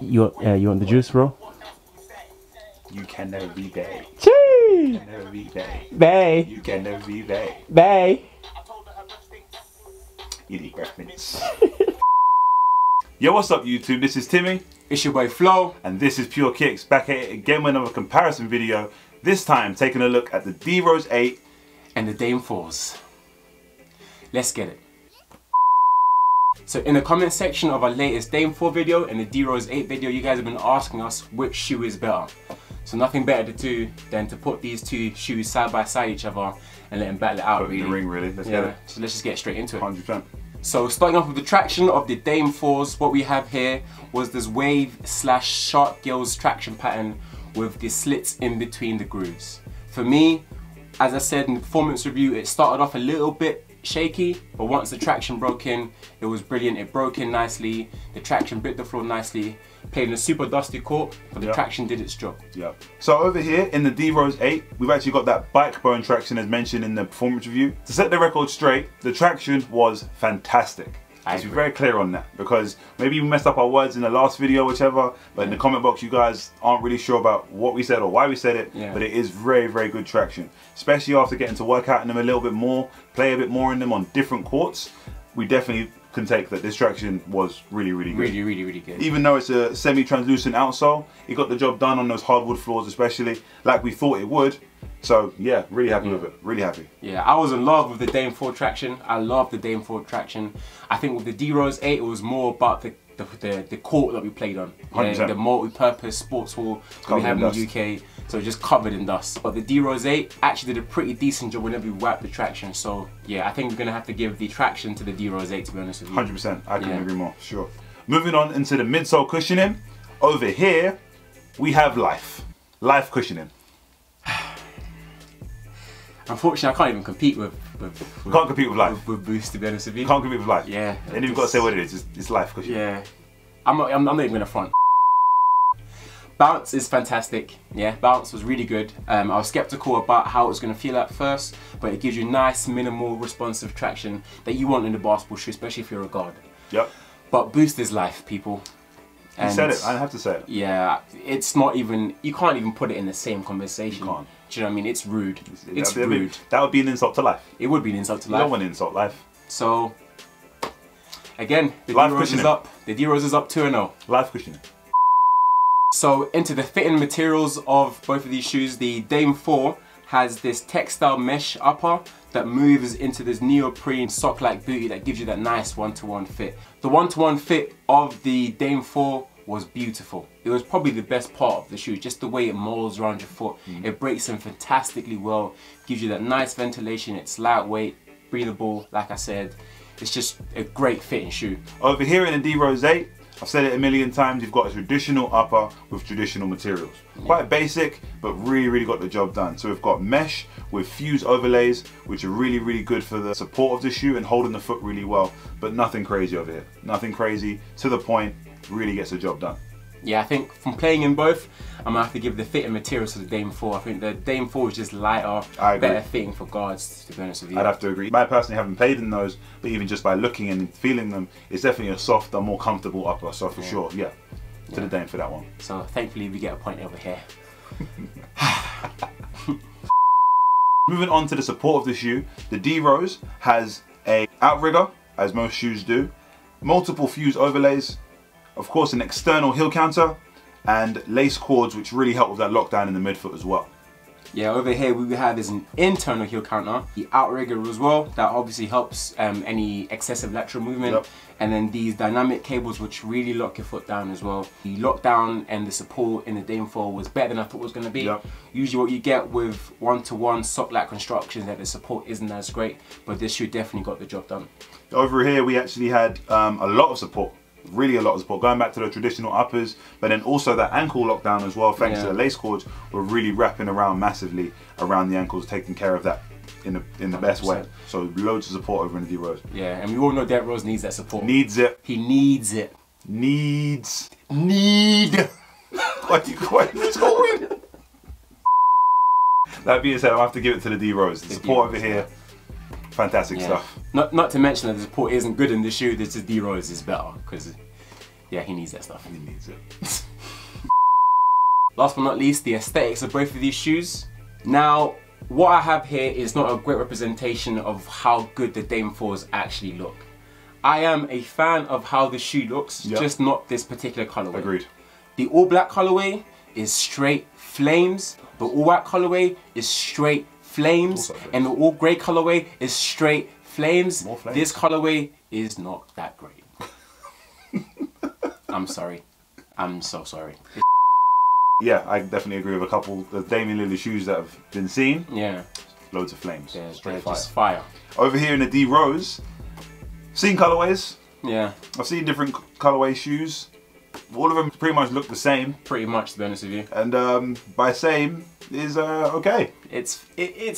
You want the juice, bro? You can never be bae. Chee! You can never be bae. Bae. You can never be bae. Bae. Idiot reference. Yo, what's up YouTube? This is Timmy. It's your boy Flo. And this is PureKicks, back at it again with another comparison video. This time taking a look at the DRose 8 and the Dame 4s. Let's get it. So in the comment section of our latest Dame 4 video and the DRose 8 video, you guys have been asking us which shoe is better. So nothing better to do than to put these two shoes side by side each other and let them battle it out. Put in the ring, really. Let's get it. So let's just get straight into it. 100%. So starting off with the traction of the Dame 4s, what we have here was this wave / shark gills traction pattern with the slits in between the grooves. For me, as I said in the performance review, it started off a little bit shaky, but once the traction broke in, it was brilliant. It broke in nicely, the traction bit the floor nicely, played in a super dusty court, but the traction did its job. Yeah. So over here in the DRose 8, we've actually got that bike bone traction as mentioned in the performance review. To set the record straight, the traction was fantastic. Let's be very clear on that, because maybe we messed up our words in the last video, whichever, but in the comment box you guys aren't really sure about what we said or why we said it, but it is very, very good traction. Especially after getting to work out in them a little bit more, play a bit more in them on different courts, we definitely can take that this traction was really, really good. Really good. Even though it's a semi-translucent outsole, it got the job done on those hardwood floors especially, like we thought it would. So yeah, really happy with it, really happy. Yeah, I was in love with the Dame 4 traction. I love the Dame 4 traction. I think with the DRose 8, it was more about the court that we played on. The multi-purpose sports hall that we have in the UK. So just covered in dust. But the DRose 8 actually did a pretty decent job whenever we wiped the traction. So yeah, I think we're gonna have to give the traction to the DRose 8, to be honest with you. 100%, I couldn't agree more, sure. Moving on into the midsole cushioning. Over here, we have Life cushioning. Unfortunately, I can't even compete with can't compete with Life. With Boost, to be honest with you. Can't compete with Life. Yeah. And you've got to say what it is. It's Life cushioning. Yeah. I'm not even gonna front. Bounce is fantastic. Yeah, bounce was really good. I was skeptical about how it was gonna feel at first, but it gives you nice, minimal, responsive traction that you want in the basketball shoe, especially if you're a guard. Yep. But Boost is Life, people. You said it. I have to say it. Yeah, it's not even. You can't even put it in the same conversation. You can't. Do you know what I mean? It's rude. It's rude. That would be an insult to Life. It would be an insult to Life. You don't want to insult Life. So, again, the DRose is up. The DRose is up 2-0. Life cushioning. So, into the fitting materials of both of these shoes, the Dame 4 has this textile mesh upper that moves into this neoprene sock-like booty that gives you that nice one-to-one fit. The one-to-one fit of the Dame 4 was beautiful. It was probably the best part of the shoe, just the way it molds around your foot. It breaks in fantastically well, gives you that nice ventilation. It's lightweight, breathable, like I said. It's just a great fitting shoe. Over here in the DRose 8, I've said it a million times, you've got a traditional upper with traditional materials. Quite basic, but really got the job done. So we've got mesh with fuse overlays, which are really good for the support of the shoe and holding the foot really well, but nothing crazy over here. Nothing crazy, to the point, really gets the job done. Yeah, I think from playing in both, I'm gonna have to give the fitting materials to the Dame 4. I think the Dame 4 is just lighter, better fitting for guards, to be honest with you. I'd have to agree. I personally haven't played in those, but even just by looking and feeling them, it's definitely a softer, more comfortable upper. So for sure, to the Dame for that one. So thankfully we get a point over here. Moving on to the support of the shoe, the DRose has a outrigger, as most shoes do, multiple fuse overlays, of course an external heel counter, and lace cords which really help with that lockdown in the midfoot as well. Yeah, over here we have is an internal heel counter, the outrigger as well, that obviously helps any excessive lateral movement, and then these dynamic cables which really lock your foot down as well. The lockdown and the support in the Dame 4 was better than I thought it was going to be. Usually what you get with one-to-one sock-like constructions, that the support isn't as great, but this shoe definitely got the job done. Over here we actually had a lot of support. Really a lot of support, going back to the traditional uppers, but then also that ankle lockdown as well, thanks to the lace cords, were really wrapping around massively around the ankles, taking care of that in the best way. So loads of support over in the DRose. Yeah, and we all know that Rose needs that support. Needs it. He needs it. Needs. Need. What are you going? That being said, I'll have to give it to the DRose. The support over here, fantastic stuff. Not to mention that the support isn't good in the shoe. This is DRose is better, because Yeah, he needs that stuff. He needs it. Last but not least, the aesthetics of both of these shoes. Now, what I have here is not a great representation of how good the Dame 4s actually look. I am a fan of how the shoe looks, just not this particular colorway. Agreed. The all black colorway is straight flames. The all white colorway is straight flames. And the all grey colorway is straight flames. More flames. This colorway is not that great. I'm sorry. I'm so sorry. Yeah, I definitely agree with a couple of the Damian Lillard shoes that have been seen. Yeah. Loads of flames. They're Straight just fire. Over here in the DRose, seen colorways. Yeah. I've seen different colorway shoes. All of them pretty much look the same. Pretty much, to be honest with you. And by same is okay. It's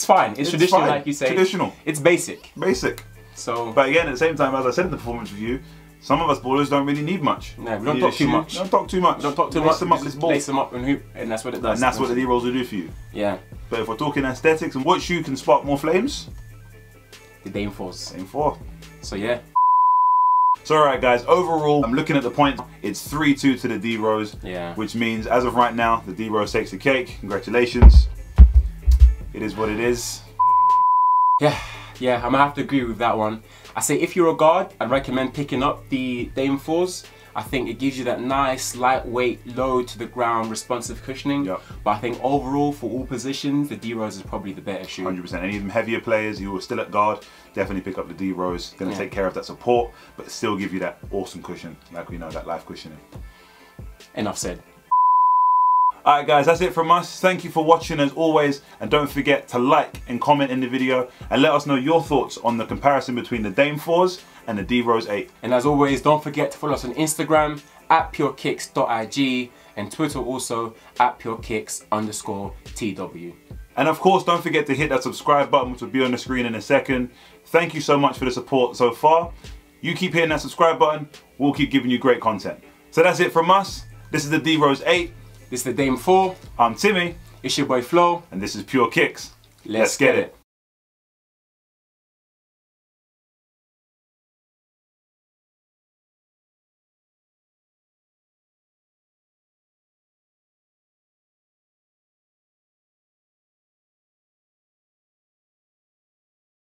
fine. It's traditional, fine. like you say. Traditional. It's basic. Basic. So. But again, at the same time, as I said in the performance review, some of us ballers don't really need much. No, we don't talk too much. Don't talk too much. Don't talk too Lace much. them up this ball. Lace them up and hoop, and that's what it does. And that's what the D-Rolls will do for you. Yeah. But if we're talking aesthetics and what shoe can spark more flames? The Dame 4s. Dame 4. So yeah. So alright guys, overall, I'm looking at the points. It's 3-2 to the D-Rose. Yeah. Which means, as of right now, the D-Rose takes the cake. Congratulations. It is what it is. Yeah, I'm gonna have to agree with that one. I say if you're a guard, I'd recommend picking up the Dame 4s. I think it gives you that nice, lightweight, low to the ground, responsive cushioning. Yep. But I think overall, for all positions, the D-Rose is probably the better shoe. 100%. Any of them heavier players who are still at guard, definitely pick up the D-Rose. Gonna take care of that support, but still give you that awesome cushion, like we know, that life cushioning. Enough said. Alright guys, that's it from us. Thank you for watching as always, and don't forget to like and comment in the video and let us know your thoughts on the comparison between the Dame 4s and the D-Rose 8. And as always, don't forget to follow us on Instagram @PureKicks.ig and Twitter also @PureKicks_TW. And of course, don't forget to hit that subscribe button, which will be on the screen in a second. Thank you so much for the support so far. You keep hitting that subscribe button, we'll keep giving you great content. So that's it from us. This is the D-Rose 8. This is the Dame 4. I'm Timmy. It's your boy Flo. And this is Pure Kicks. Let's get it.